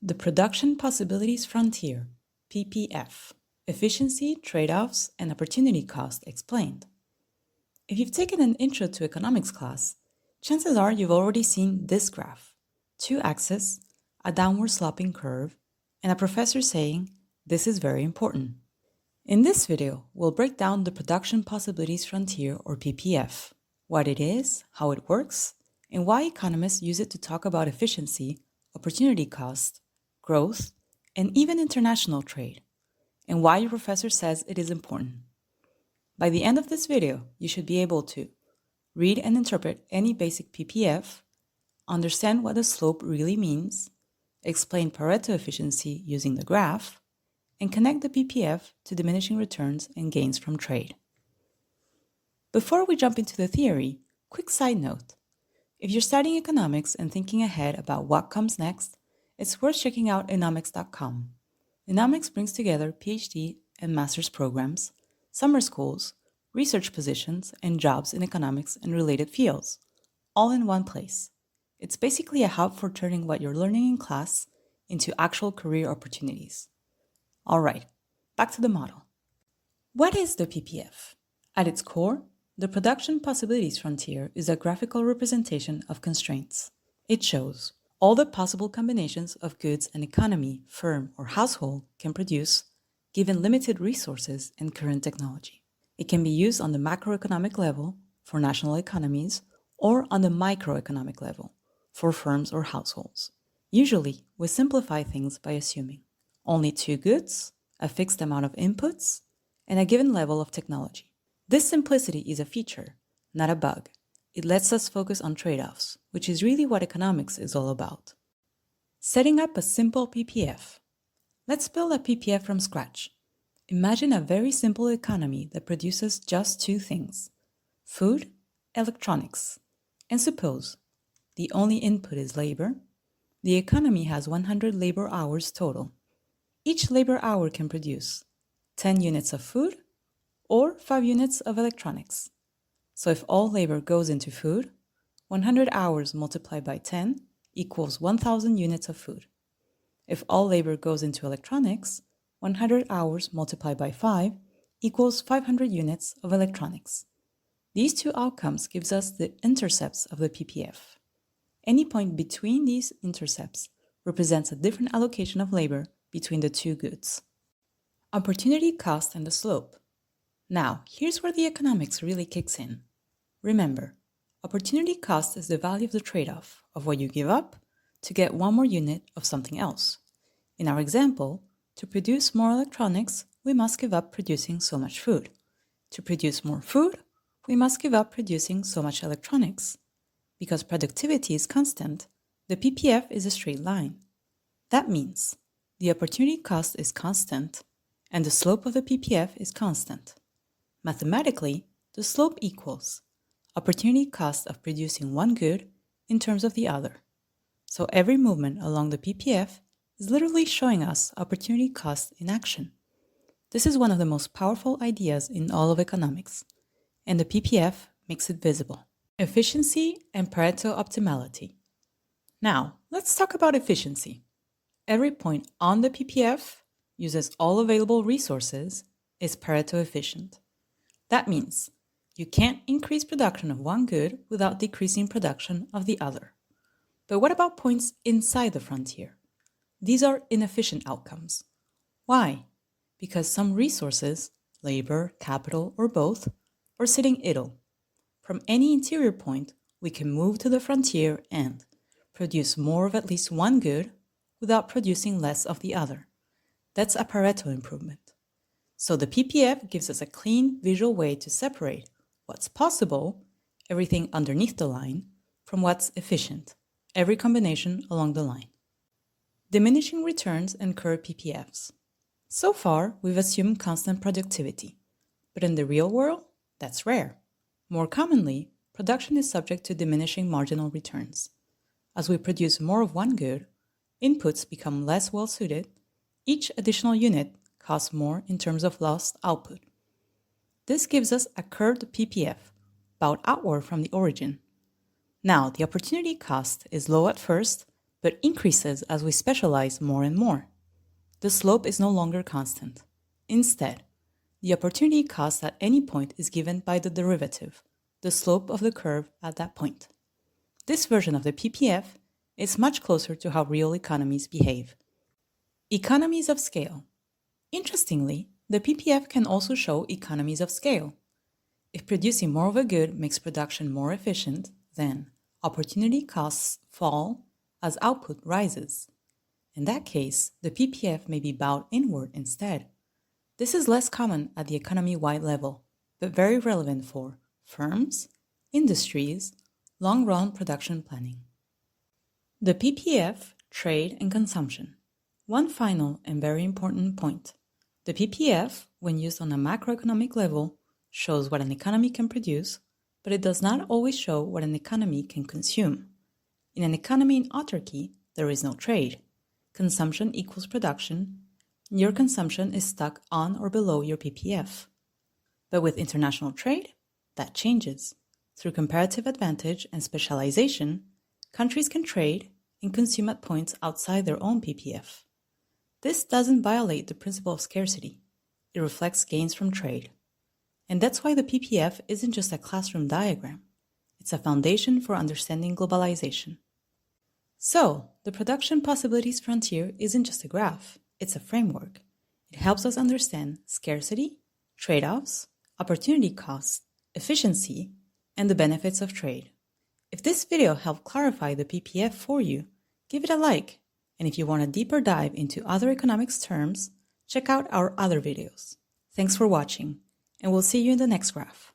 The Production Possibilities Frontier, PPF, Efficiency, Trade-offs, and Opportunity Cost Explained. If you've taken an Intro to Economics class, chances are you've already seen this graph: two axes, a downward sloping curve, and a professor saying, "This is very important." In this video, we'll break down the Production Possibilities Frontier, or PPF, what it is, how it works, and why economists use it to talk about efficiency, opportunity cost, growth, and even international trade, and why your professor says it is important. By the end of this video, you should be able to read and interpret any basic PPF, understand what the slope really means, explain Pareto efficiency using the graph, and connect the PPF to diminishing returns and gains from trade. Before we jump into the theory, quick side note. If you're studying economics and thinking ahead about what comes next, it's worth checking out economics.com. Economics brings together PhD and master's programs, summer schools, research positions, and jobs in economics and related fields, all in one place. It's basically a hub for turning what you're learning in class into actual career opportunities. All right, back to the model. What is the PPF? At its core, the Production Possibilities Frontier is a graphical representation of constraints. It shows all the possible combinations of goods an economy, firm, or household can produce given limited resources and current technology. It can be used on the macroeconomic level for national economies or on the microeconomic level for firms or households. Usually, we simplify things by assuming only two goods, a fixed amount of inputs, and a given level of technology. This simplicity is a feature, not a bug. It lets us focus on trade-offs, which is really what economics is all about. Setting up a simple PPF. Let's build a PPF from scratch. Imagine a very simple economy that produces just two things: food, electronics. And suppose the only input is labor. The economy has 100 labor hours total. Each labor hour can produce 10 units of food or 5 units of electronics. So if all labor goes into food, 100 hours multiplied by 10 equals 1,000 units of food. If all labor goes into electronics, 100 hours multiplied by 5 equals 500 units of electronics. These two outcomes gives us the intercepts of the PPF. Any point between these intercepts represents a different allocation of labor between the two goods. Opportunity cost and the slope. Now, here's where the economics really kicks in. Remember, opportunity cost is the value of the trade-off of what you give up to get one more unit of something else. In our example, to produce more electronics, we must give up producing so much food. To produce more food, we must give up producing so much electronics. Because productivity is constant, the PPF is a straight line. That means the opportunity cost is constant and the slope of the PPF is constant. Mathematically, the slope equals opportunity cost of producing one good in terms of the other. So every movement along the PPF is literally showing us opportunity cost in action. This is one of the most powerful ideas in all of economics, and the PPF makes it visible. Efficiency and Pareto optimality. Now, let's talk about efficiency. Every point on the PPF uses all available resources is Pareto efficient. That means you can't increase production of one good without decreasing production of the other. But what about points inside the frontier? These are inefficient outcomes. Why? Because some resources, labor, capital, or both, are sitting idle. From any interior point, we can move to the frontier and produce more of at least one good without producing less of the other. That's a Pareto improvement. So the PPF gives us a clean visual way to separate what's possible, everything underneath the line, from what's efficient, every combination along the line. Diminishing returns and curve PPFs. So far, we've assumed constant productivity, but in the real world, that's rare. More commonly, production is subject to diminishing marginal returns. As we produce more of one good, inputs become less well-suited. Each additional unit costs more in terms of lost output. This gives us a curved PPF, bowed outward from the origin. Now, the opportunity cost is low at first, but increases as we specialize more and more. The slope is no longer constant. Instead, the opportunity cost at any point is given by the derivative, the slope of the curve at that point. This version of the PPF is much closer to how real economies behave. Economies of scale. Interestingly, the PPF can also show economies of scale. If producing more of a good makes production more efficient, then opportunity costs fall as output rises. In that case, the PPF may be bowed inward instead. This is less common at the economy-wide level, but very relevant for firms, industries, long-run production planning. The PPF, trade and consumption. One final and very important point. The PPF, when used on a macroeconomic level, shows what an economy can produce, but it does not always show what an economy can consume. In an economy in autarky, there is no trade. Consumption equals production. Your consumption is stuck on or below your PPF. But with international trade, that changes. Through comparative advantage and specialization, countries can trade and consume at points outside their own PPF. This doesn't violate the principle of scarcity. It reflects gains from trade. And that's why the PPF isn't just a classroom diagram. It's a foundation for understanding globalization. So, the production possibilities frontier isn't just a graph, it's a framework. It helps us understand scarcity, trade-offs, opportunity costs, efficiency, and the benefits of trade. If this video helped clarify the PPF for you, give it a like. And if you want a deeper dive into other economics terms, check out our other videos. Thanks for watching, and we'll see you in the next graph.